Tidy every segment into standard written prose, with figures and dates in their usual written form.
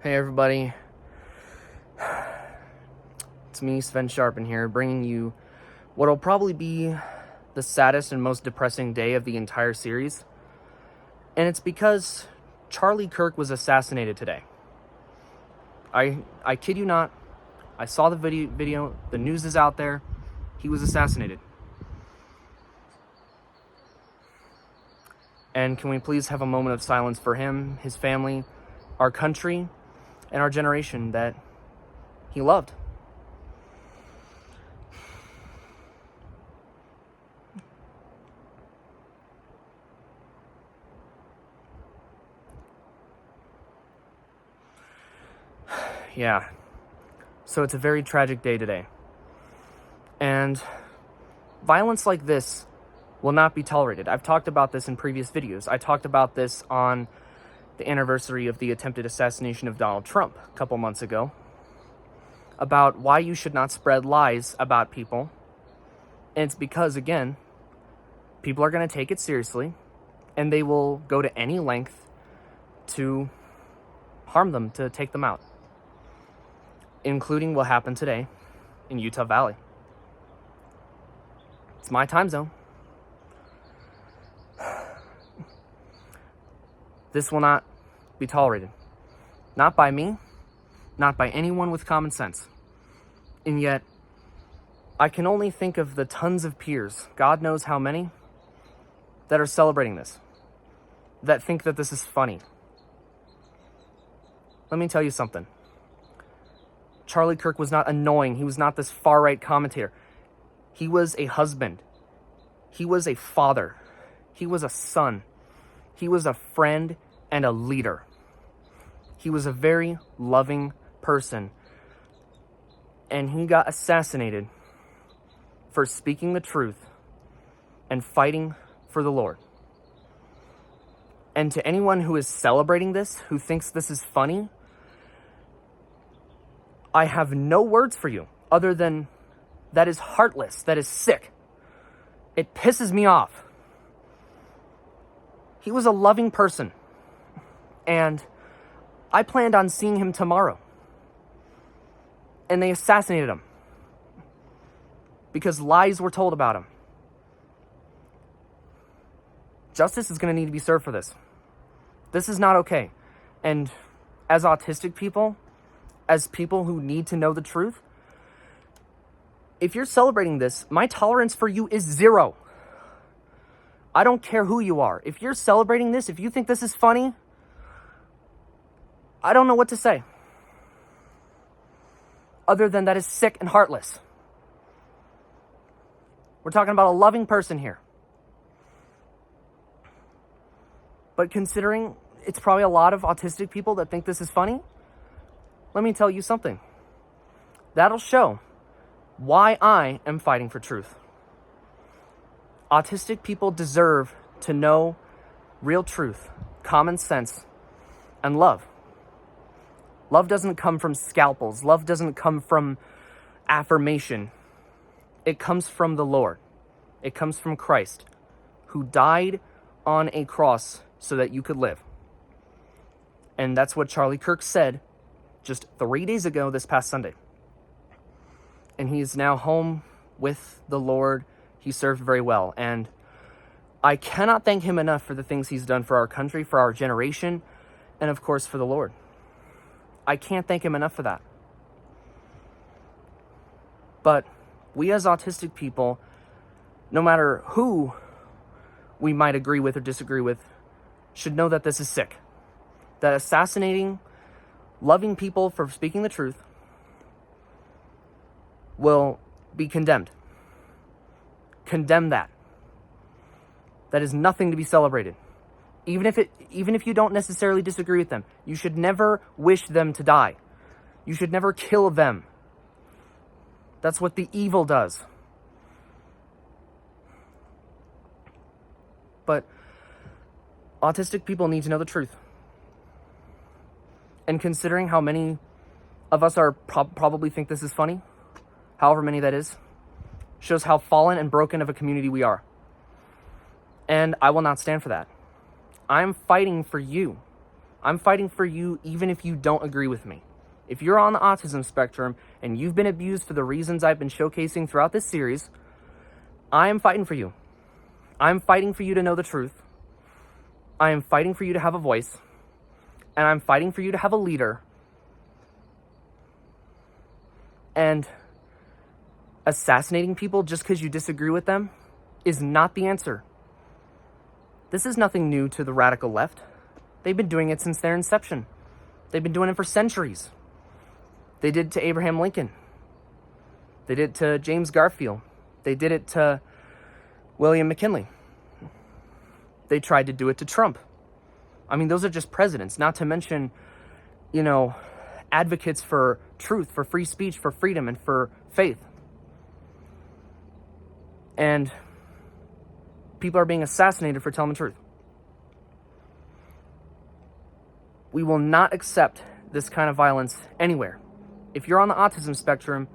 Hey everybody, it's me, Sven Sharpen here, bringing you what'll probably be the saddest and most depressing day of the entire series. And it's because Charlie Kirk was assassinated today. I kid you not, I saw the video, the news is out there, he was assassinated. And can we please have a moment of silence for him, his family, our country, and our generation that he loved. Yeah, so it's a very tragic day today. And violence like this will not be tolerated. I've talked about this in previous videos. I talked about this on the anniversary of the attempted assassination of Donald Trump a couple months ago, about why you should not spread lies about people. And it's because, again, people are going to take it seriously, and they will go to any length to harm them, to take them out, including what happened today in Utah Valley. It's my time zone. This will not be tolerated. Not by me, not by anyone with common sense. And yet, I can only think of the tons of peers, God knows how many, that are celebrating this, that think that this is funny. Let me tell you something. Charlie Kirk was not annoying. He was not this far-right commentator. He was a husband. He was a father. He was a son. He was a friend and a leader. He was a very loving person. And he got assassinated for speaking the truth and fighting for the Lord. And to anyone who is celebrating this, who thinks this is funny, I have no words for you other than that is heartless, that is sick. It pisses me off. He was a loving person, and I planned on seeing him tomorrow. And they assassinated him because lies were told about him. Justice is going to need to be served for this. This is not okay. And as autistic people, as people who need to know the truth, if you're celebrating this, my tolerance for you is 0. I don't care who you are. If you're celebrating this, if you think this is funny, I don't know what to say. Other than that is sick and heartless. We're talking about a loving person here. But considering it's probably a lot of autistic people that think this is funny, let me tell you something. That'll show why I am fighting for truth. Autistic people deserve to know real truth, common sense, and love. Love doesn't come from scalpels. Love doesn't come from affirmation. It comes from the Lord. It comes from Christ, who died on a cross so that you could live. And that's what Charlie Kirk said just 3 days ago this past Sunday. And he's now home with the Lord. He served very well. And I cannot thank him enough for the things he's done for our country, for our generation, and of course for the Lord. I can't thank him enough for that. But we as autistic people, no matter who we might agree with or disagree with, should know that this is sick. That assassinating loving people for speaking the truth will be condemned. Condemn that. That is nothing to be celebrated. Even if you don't necessarily disagree with them, you should never wish them to die. You should never kill them. That's what the evil does. But autistic people need to know the truth. And considering how many of us are probably think this is funny, however many that is, shows how fallen and broken of a community we are. And I will not stand for that. I'm fighting for you. I'm fighting for you even if you don't agree with me. If you're on the autism spectrum and you've been abused for the reasons I've been showcasing throughout this series, I am fighting for you. I'm fighting for you to know the truth. I am fighting for you to have a voice. And I'm fighting for you to have a leader. And assassinating people just because you disagree with them is not the answer. This is nothing new to the radical left. They've been doing it since their inception. They've been doing it for centuries. They did it to Abraham Lincoln. They did it to James Garfield. They did it to William McKinley. They tried to do it to Trump. I mean, those are just presidents, not to mention, advocates for truth, for free speech, for freedom, and for faith. And people are being assassinated for telling the truth. We will not accept this kind of violence anywhere. If you're on the autism spectrum,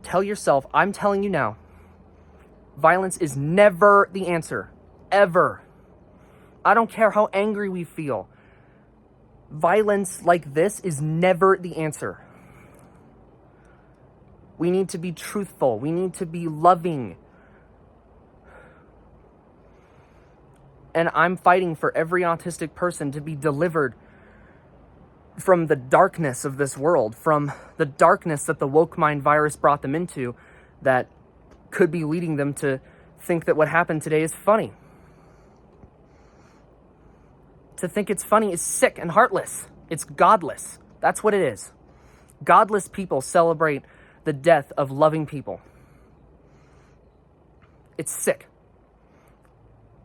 tell yourself, I'm telling you now, violence is never the answer. Ever. I don't care how angry we feel. Violence like this is never the answer. We need to be truthful. We need to be loving. And I'm fighting for every autistic person to be delivered from the darkness of this world, from the darkness that the woke mind virus brought them into, that could be leading them to think that what happened today is funny. To think it's funny is sick and heartless. It's godless. That's what it is. Godless people celebrate the death of loving people. It's sick.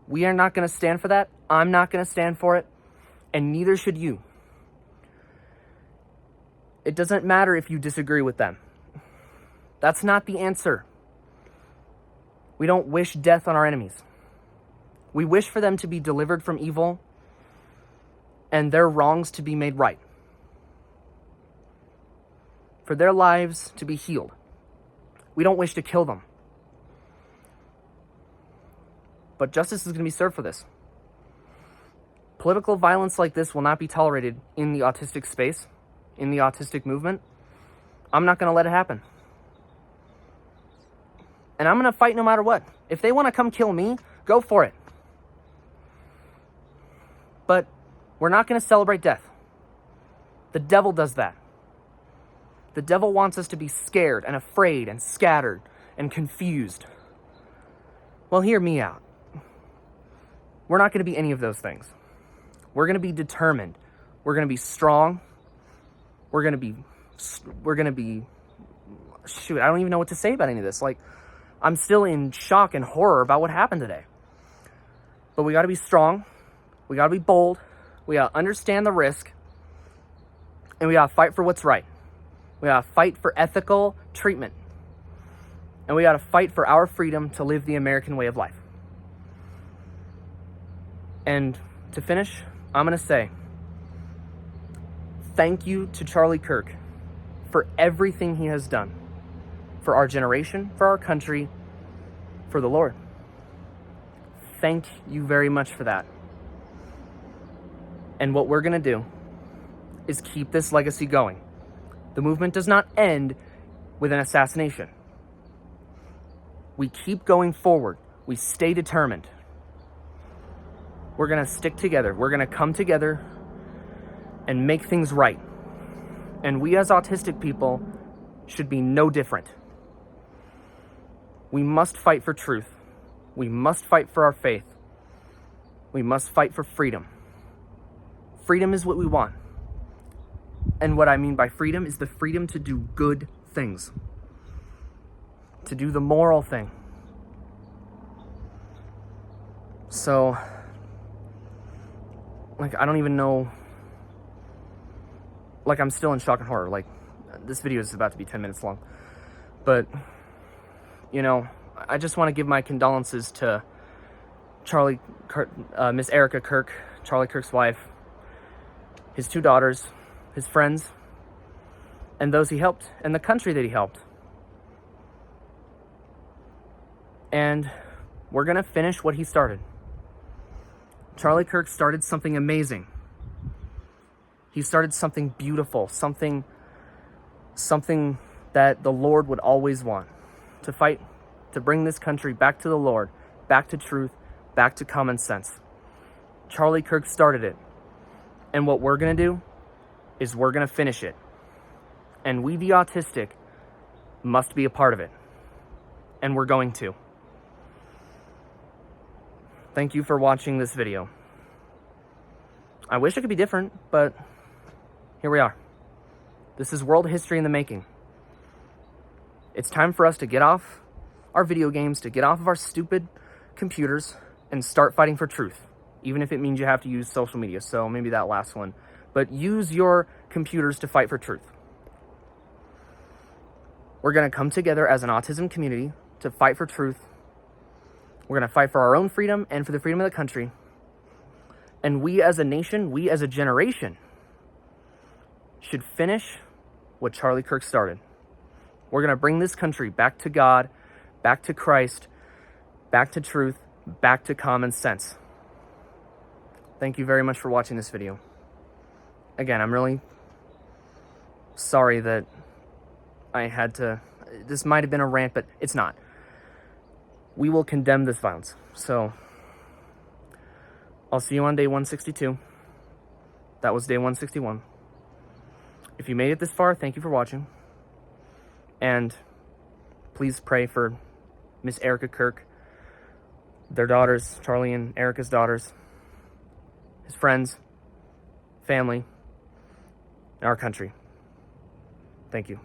We are not going to stand for that. I'm not going to stand for it. And neither should you. It doesn't matter if you disagree with them. That's not the answer. We don't wish death on our enemies. We wish for them to be delivered from evil and their wrongs to be made right. For their lives to be healed. We don't wish to kill them. But justice is going to be served for this. Political violence like this will not be tolerated in the autistic space, in the autistic movement. I'm not going to let it happen. And I'm going to fight no matter what. If they want to come kill me, go for it. But we're not going to celebrate death. The devil does that. The devil wants us to be scared and afraid and scattered and confused. Well, hear me out. We're not going to be any of those things. We're going to be determined. We're going to be strong. We're going to be, shoot, I don't even know what to say about any of this. Like, I'm still in shock and horror about what happened today. But we got to be strong. We got to be bold. We got to understand the risk. And we got to fight for what's right. We got to fight for ethical treatment. And we got to fight for our freedom to live the American way of life. And to finish, I'm going to say, thank you to Charlie Kirk for everything he has done. For our generation, for our country, for the Lord. Thank you very much for that. And what we're going to do is keep this legacy going. The movement does not end with an assassination. We keep going forward. We stay determined. We're going to stick together. We're going to come together and make things right. And we as autistic people should be no different. We must fight for truth. We must fight for our faith. We must fight for freedom. Freedom is what we want. And what I mean by freedom is the freedom to do good things. To do the moral thing. So, I don't even know. I'm still in shock and horror. This video is about to be 10 minutes long. But, I just want to give my condolences to Charlie Kirk, Miss Erica Kirk, Charlie Kirk's wife, his 2 daughters, his friends, and those he helped, and the country that he helped. And we're going to finish what he started. Charlie Kirk started something amazing. He started something beautiful, something that the Lord would always want, to fight, to bring this country back to the Lord, back to truth, back to common sense. Charlie Kirk started it. And what we're going to do is we're going to finish it. And we, the autistic, must be a part of it. And we're going to. Thank you for watching this video. I wish it could be different, but here we are. This is world history in the making. It's time for us to get off our video games, to get off of our stupid computers, and start fighting for truth, even if it means you have to use social media. So maybe that last one. But use your computers to fight for truth. We're going to come together as an autism community to fight for truth. We're going to fight for our own freedom and for the freedom of the country. And we as a nation, we as a generation, should finish what Charlie Kirk started. We're going to bring this country back to God, back to Christ, back to truth, back to common sense. Thank you very much for watching this video. Again, I'm really sorry that I had to... This might have been a rant, but it's not. We will condemn this violence. So, I'll see you on day 162. That was day 161. If you made it this far, thank you for watching. And please pray for Miss Erica Kirk, their daughters, Charlie and Erica's daughters, his friends, family, and our country. Thank you.